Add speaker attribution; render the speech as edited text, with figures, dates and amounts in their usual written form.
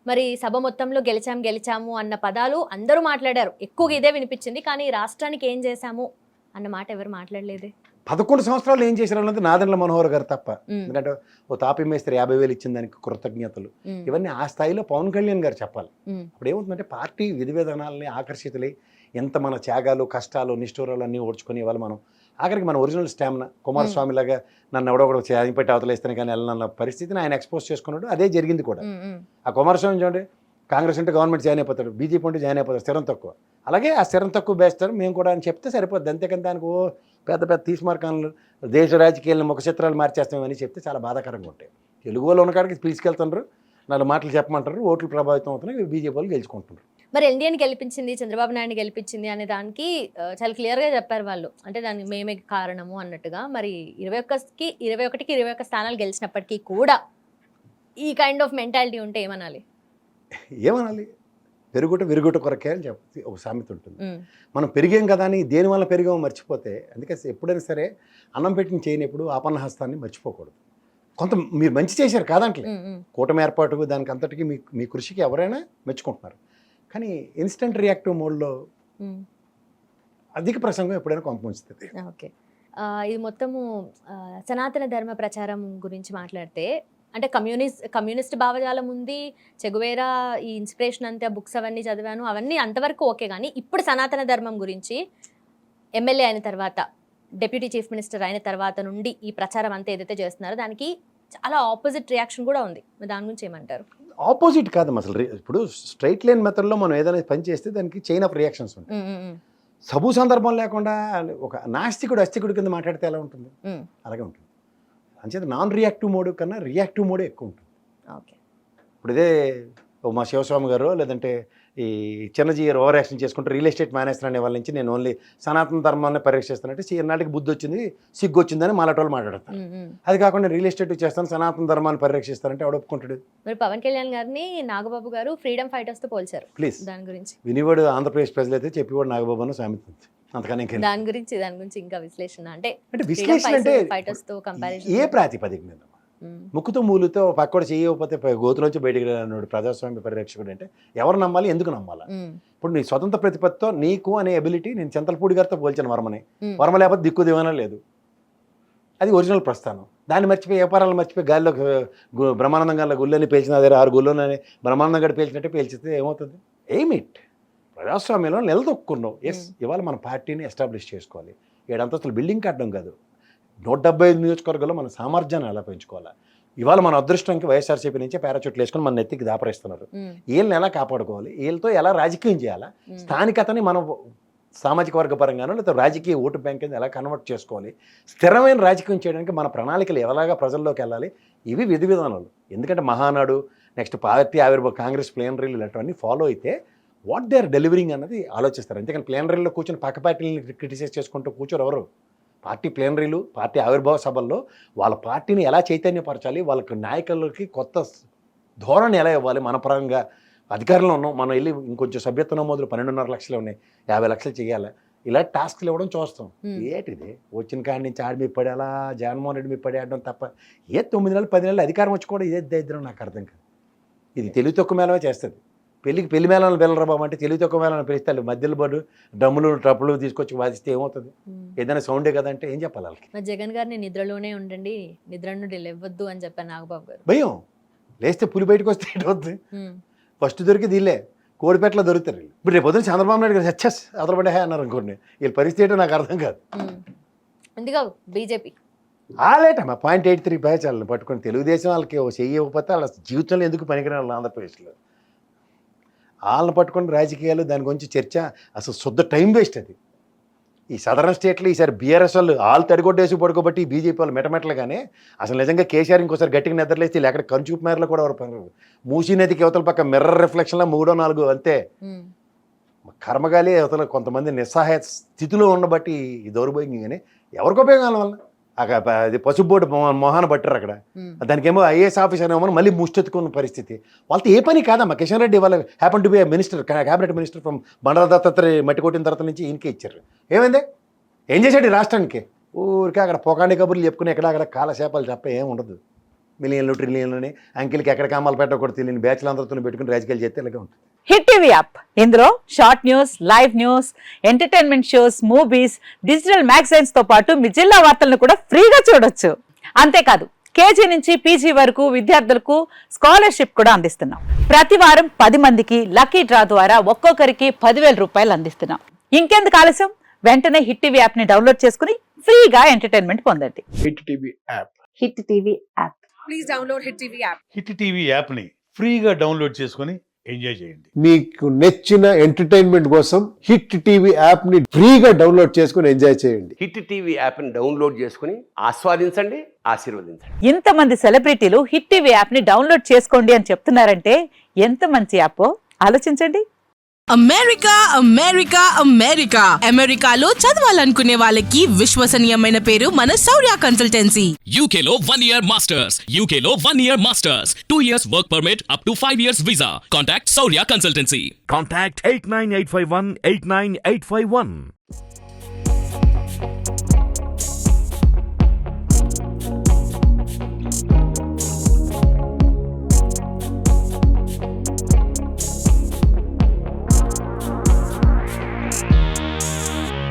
Speaker 1: మరి సభ మొత్తంలో గెలిచాము అన్న పదాలు అందరూ మాట్లాడారు. ఎక్కువగా ఇదే వినిపించింది. కానీ రాష్ట్రానికి ఏం చేశాము అన్న మాట ఎవరు మాట్లాడలేదే.
Speaker 2: 11 సంవత్సరాలు ఏం చేశారు అన్నది నాదెండ్ల మనోహర్ గారు తప్ప.
Speaker 1: ఉమ్,
Speaker 2: ఎందుకంటే ఓ తాపీ మేస్త్రి 50,000 ఇచ్చిన దానికి కృతజ్ఞతలు,
Speaker 1: ఉమ్,
Speaker 2: ఇవన్నీ ఆ స్థాయిలో పవన్ కళ్యాణ్ గారు చెప్పాలి.
Speaker 1: ఉమ్,
Speaker 2: అప్పుడు ఏమవుతుందంటే పార్టీ విధి విధానాలని ఆకర్షితులై ఎంత మన త్యాగాలు కష్టాలు నిష్ఠూరాలు అన్నీ ఓడ్చుకొని ఇవాళ మనం ఆఖరికి మన ఒరిజినల్ స్టామినా కుమారస్వామి లాగా నన్ను ఎవడొకడు పెట్టి అవతలేస్తాను కానీ వెళ్ళనన్న పరిస్థితిని ఆయన ఎక్స్పోజ్ చేసుకున్నాడు. అదే జరిగింది కూడా.
Speaker 1: ఉమ్, ఉమ్,
Speaker 2: ఆ కుమారస్వామి చూడండి, కాంగ్రెస్ అంటే గవర్నమెంట్ జాయిన్ అయిపోతాడు, బీజేపీ అంటే జాయిన్ అయిపోతాడు, స్థిరం తక్కువ. అలాగే ఆ స్థిరం తక్కువ బేస్తారు మేము కూడా అని చెప్తే సరిపోద్ది. అంతేకాని దానికి ఓ పెద్ద పెద్ద తీసిమార్కాలు దేశ రాజకీయాలను ముఖ చిత్రాలు మార్చేస్తామని చెప్తే చాలా బాధాకరంగా ఉంటాయి. తెలుగు వాళ్ళు ఉన్న కాడికి తీసుకెళ్తున్నారు, 4 మాటలు చెప్పమంటారు, ఓట్లు ప్రభావితం అవుతున్నాయి, బీజేపీ వాళ్ళు గెలుచుకుంటున్నారు.
Speaker 1: మరి ఎన్డీఏని గెలిపించింది, చంద్రబాబు నాయుడు గెలిపించింది అనే దానికి చాలా క్లియర్గా చెప్పారు వాళ్ళు. అంటే దానికి మేమే కారణము అన్నట్టుగా. మరి 21కి 21 స్థానాలు గెలిచినప్పటికీ కూడా ఈ కైండ్ ఆఫ్ మెంటాలిటీ ఉంటే ఏమనాలి?
Speaker 2: ఏమనాలి, పెరుగుట విరుగుట కొరకే అని చెప్పి ఒక సామెత ఉంటుంది.
Speaker 1: ఉమ్,
Speaker 2: మనం పెరిగాం కదా అని దేనివల్ల పెరిగామో మర్చిపోతే, అందుకే ఎప్పుడైనా సరే అన్నం పెట్టిన చేయనప్పుడు ఆపన్న హస్తాన్ని మర్చిపోకూడదు. కొంత మీరు మంచి చేశారు కాదంటలే,
Speaker 1: ఉమ్, ఉమ్,
Speaker 2: కూటమి ఏర్పాటు దానికి అంతటికీ మీ కృషికి ఎవరైనా మెచ్చుకుంటున్నారు. కానీ ఇన్స్టెంట్ రియాక్టివ్ మోడ్లో
Speaker 1: ఉమ్.
Speaker 2: అధిక ప్రసంగం ఎప్పుడైనా కొంపముంచుతుంది.
Speaker 1: ఓకే. ఇది మొత్తము సనాతన ధర్మ ప్రచారం గురించి మాట్లాడితే, అంటే కమ్యూనిస్ట్ భావజాలం ఉంది, చెగువేరా ఈ ఇన్స్పిరేషన్ అంతే, బుక్స్ అవన్నీ చదివాను, అవన్నీ అంతవరకు ఓకే. కానీ ఇప్పుడు సనాతన ధర్మం గురించి ఎమ్మెల్యే అయిన తర్వాత, డిప్యూటీ చీఫ్ మినిస్టర్ అయిన తర్వాత నుండి ఈ ప్రచారం అంతా ఏదైతే చేస్తున్నారో దానికి చాలా ఆపోజిట్ రియాక్షన్ కూడా ఉంది. మరి దాని గురించి ఏమంటారు?
Speaker 2: ఆపోజిట్ కాదమ్మా అసలు. ఇప్పుడు స్ట్రైట్ లైన్ మెథడ్లో మనం ఏదైనా పని చేస్తే దానికి చైన్ ఆఫ్ రియాక్షన్స్ ఉంటాయి.
Speaker 1: ఉమ్, ఉమ్,
Speaker 2: సబు సందర్భం లేకుండా ఒక నాస్తికుడు అస్తికుడి కింద మాట్లాడితే ఎలా ఉంటుంది?
Speaker 1: ఉమ్,
Speaker 2: అలాగే ఉంటుంది. అంచేత నాన్ రియాక్టివ్ మోడ్ కన్నా రియాక్టివ్ మోడే ఎక్కువ ఉంటుంది.
Speaker 1: ఓకే.
Speaker 2: ఇప్పుడు ఇదే మా శివస్వామి గారు లేదంటే ఈ చిన్నజీ ఓవర్ యాక్షన్ చేసుకుంటూ రియల్ ఎస్టేట్ మేనేజర్ అనే వాళ్ళ నుంచి నేను ఓన్లీ సనాతన ధర్మాన్ని పరీక్షిస్తానంటే ఈనాటికి బుద్ధి వచ్చింది, సిగ్గు వచ్చిందని మాలాటోళ్ళు మాట్లాడతారు.
Speaker 1: ఉమ్, ఉమ్.
Speaker 2: అది కాకుండా రియల్ ఎస్టేట్ చేస్తాను, సనాతన ధర్మాన్ని పరిరక్షిస్తానంటే ఎవడు ఒప్పుకుంటాడు?
Speaker 1: మరి పవన్ కళ్యాణ్ గారిని నాగబాబు గారు ఫ్రీడమ్ ఫైటర్స్ తో పోల్చారు.
Speaker 2: ప్లీజ్,
Speaker 1: దాని గురించి
Speaker 2: వినివాడు ఆంధ్రప్రదేశ్ ప్రజలైతే చెప్పేవాడు నాగబాబు అని సామెత ఉంది. అంతకన్నా ఇంకేం.
Speaker 1: దాని గురించి ఇంకా విశ్లేషణ అంటే
Speaker 2: విశ్లేషణ అంటే
Speaker 1: ఫైటర్స్ తో కంపారిజన్
Speaker 2: ఏ ప్రాతిపదిక మీద ముక్కుతో మూలుతో పక్కడు చేయకపోతే గోతులోంచి బయటికి రానుడు ప్రజాస్వామ్య పరిరక్షకుడు అంటే ఎవరు నమ్మాలి, ఎందుకు నమ్మాలా? ఇప్పుడు నీ స్వతంత్ర ప్రతిపత్తితో నీకు అనే ఎబిలిటీ నేను చింతలపూడి గారితో పోల్చాను వర్మని. వర్మ లేకపోతే దిక్కు దివానా లేదు, అది ఒరిజినల్ ప్రస్థానం. దాన్ని మర్చిపోయి వ్యాపారాలు మర్చిపోయి గాలిలో బ్రహ్మానందం గారిలో గుళ్ళని పేల్చిన అదే 6 గుళ్ళని బ్రహ్మానందం గారు పేల్చినట్టే పేల్చితే ఏమవుతుంది? ఎయిమిట్ ప్రజాస్వామ్యంలో నిలదొక్కున్నావు. ఎస్, ఇవాళ మన పార్టీని ఎస్టాబ్లిష్ చేసుకోవాలి. 7 అంతస్తులు బిల్డింగ్ కట్టడం కాదు, 175 నియోజకవర్గాల్లో మన సామర్థ్యాన్ని ఎలా పెంచుకోవాలా. ఇవాళ మన అదృష్టంకి వైఎస్ఆర్సీపీ నుంచే పారాచూట్లు వేసుకొని మన నెత్తికి దాపరేస్తున్నారు. వీళ్ళని ఎలా కాపాడుకోవాలి, వీళ్ళతో ఎలా రాజకీయం చేయాలా, స్థానికతని మనం సామాజిక వర్గ పరంగానో లేదా రాజకీయ ఓటు బ్యాంక్ ఎలా కన్వర్ట్ చేసుకోవాలి, స్థిరమైన రాజకీయం చేయడానికి మన ప్రణాళికలు ఎలాగా ప్రజల్లోకి వెళ్ళాలి, ఇవి విధి విధానాలు. ఎందుకంటే మహానాడు, నెక్స్ట్ పార్టీ ఆవిర్భావ, కాంగ్రెస్ ప్లేనరీలు ఇలాంటివన్నీ ఫాలో అయితే వాట్ దే ఆర్ డెలివరింగ్ అన్నది ఆలోచిస్తారు. అంతేకాని ప్లేనరీలో కూర్చొని పక్క పార్టీని క్రిటిసైజ్ చేసుకుంటూ కూర్చోరు ఎవరు. పార్టీ ప్లేనరీలు, పార్టీ ఆవిర్భావ సభల్లో వాళ్ళ పార్టీని ఎలా చైతన్యపరచాలి, వాళ్ళకి నాయకులకి కొత్త ధోరణి ఎలా ఇవ్వాలి. మన పరంగా అధికారంలో ఉన్నాం, మనం వెళ్ళి ఇంకొంచెం సభ్యత్వ నమోదులు 12.5 లక్షలు ఉన్నాయి, 50 లక్షలు చేయాలి, ఇలా టాస్క్లు ఇవ్వడం చూస్తాం. ఏంటిది వచ్చిన కాడి నుంచి ఆడి మీద పడేలా జగన్మోహన్ రెడ్డి మీద పడేయడం తప్ప 9 నెలలు 10 నెలలు అధికారం వచ్చి కూడా ఇదే దరిద్రం నాకు అర్థం కాదు. ఇది తెలివి తక్కువ మేళమే చేస్తుంది. పెళ్లి మేళాలను పిల్లరా బాబు అంటే తెలివి తక్కువ మేళాలను పిలుస్తారు. మధ్యలో పడు డ్రమ్ములు ట్రప్పులు తీసుకొచ్చి వాదిస్తే ఏమవుతుంది? ఏదైనా సౌండే కదంటే ఏం చెప్పాలి వాళ్ళకి?
Speaker 1: జగన్ గారిని నిద్రలోనే ఉండండి, నిద్ర నుండి లేవద్దు అని చెప్పారు నాగబాబు గారు.
Speaker 2: భయం లేస్తే పులి బయటకు వస్తే ఏంటవుతుంది? ఫస్ట్ దొరికింది వీళ్ళే, కోడిపేటలో దొరుకుతారు వీళ్ళు. ఇప్పుడు రేపు పొద్దున చంద్రబాబు నాయుడు గారు సచ్చస్ అదరపడే అన్నారు అనుకోండి, వీళ్ళ పరిస్థితి ఏంటో నాకు అర్థం కాదు.
Speaker 1: ఎందుకు బీజేపీ
Speaker 2: ఆలేటమ్మా 0.83 బ్యాచ్ వాళ్ళని పట్టుకొని తెలుగుదేశం వాళ్ళకి చెయ్యి ఇవ్వకపోతే వాళ్ళ జీవితంలో ఎందుకు పనికిరాలి ఆంధ్రప్రదేశ్లో? వాళ్ళని పట్టుకొని రాజకీయాలు దాని గురించి చర్చ అసలు శుద్ధ టైం వేస్ట్. అది ఈ సదరన్ స్టేట్లో ఈసారి బీఆర్ఎస్ వాళ్ళు వాళ్ళు తడిగొట్టేసి పడుకోబట్టి బీజేపీ వాళ్ళు మెటమెట్లుగానే అసలు నిజంగా కేసీఆర్ ఇంకోసారి గట్టిగా నిద్రలేస్తే ఎక్కడ కంచుపు మేరలో కూడా ఎవరు పని. మూసీ నదికి అవతల పక్క మిర్రర్ రిఫ్లెక్షన్లో 3 4 అంతే. కర్మగాలి అవతల కొంతమంది నిస్సహాయ స్థితిలో ఉండబట్టి ఈ దౌర్భాగ్యం కానీ ఎవరికి ఉపయోగం వల్ల అది పసుపు బోర్డు మొహాన పట్టారు అక్కడ. దానికేమో ఐఏఎస్ ఆఫీసర్ ఏమో మళ్ళీ ముష్టెత్తుకున్న పరిస్థితి. వాళ్ళతో ఏ పని కాదమ్మా. కిషన్ రెడ్డి వాళ్ళ happen to be minister, cabinet minister from Bandaru Dattatreya మట్టి కొట్టిన తర్వాత నుంచి ఈయనకే ఇచ్చారు. ఏమైంది? ఏం చేశాడు ఈ రాష్ట్రానికి? ఊరికే అక్కడ పొకాండి కబుర్లు చెప్పుకుని అక్కడ కాలశాపాలు తప్ప ఏం ఉండదు. మిలియన్లు ట్రిలియన్లని అంకిల్కి ఎక్కడ కామాలు పెట్టకూడదు తెలియని బ్యాచ్లు అందరితో పెట్టుకుని రాజకీయాలు చేస్తే ఇలాగే ఉంటుంది.
Speaker 3: హిట్ టీవీ యాప్, ఇందులో short news, live news, entertainment shows, movies, digital magazines తో పాటు మీ జిల్లా వార్తలను కూడా ఫ్రీగా చూడొచ్చు. అంతేకాదు కేజీ నుంచి పీజీ వరకు విద్యార్థులకు స్కాలర్షిప్ కూడా అందిస్తున్నాం. ప్రతి వారం 10 మందికి లక్కీ డ్రా ద్వారా ఒక్కొక్కరికి 10,000 రూపాయలు అందిస్తున్నాం. ఇంకెందుకు ఆలస్యం, వెంటనే హిట్ టీవీ యాప్ ని డౌన్లోడ్ చేసుకుని ఫ్రీగా ఎంటర్టైన్మెంట్ పొందండి.
Speaker 4: Hit TV app.
Speaker 3: Hit TV app.
Speaker 5: Please download Hit TV app.
Speaker 6: Hit TV యాప్ని ఫ్రీగా డౌన్లోడ్ చేసుకొని ఎంజాయ్ చేయండి.
Speaker 4: మీకు నచ్చిన ఎంటర్టైన్మెంట్ కోసం హిట్ టీవీ యాప్ ని ఫ్రీగా డౌన్లోడ్ చేసుకుని ఎంజాయ్ చేయండి.
Speaker 7: హిట్ టీవీ యాప్ని డౌన్లోడ్ చేసుకుని ఆస్వాదించండి, ఆశీర్వదించండి.
Speaker 3: ఇంతమంది సెలబ్రిటీలు హిట్ టీవీ యాప్ ని డౌన్లోడ్ చేసుకోండి అని చెప్తున్నారంటే ఎంత మంచి యాప్ ఆలోచించండి.
Speaker 8: అమెరికా అమెరికా అమెరికా అమెరికాలో చదవాలనుకునే వాళ్ళకి విశ్వసనీయమైన పేరు మన శౌర్య కన్సల్టెన్సీ.
Speaker 9: UK లో 1 year masters. UK లో 1 year masters. 2 years work permit up to 5 years visa. Contact Saurya Consultancy.
Speaker 10: Contact 89851 89851.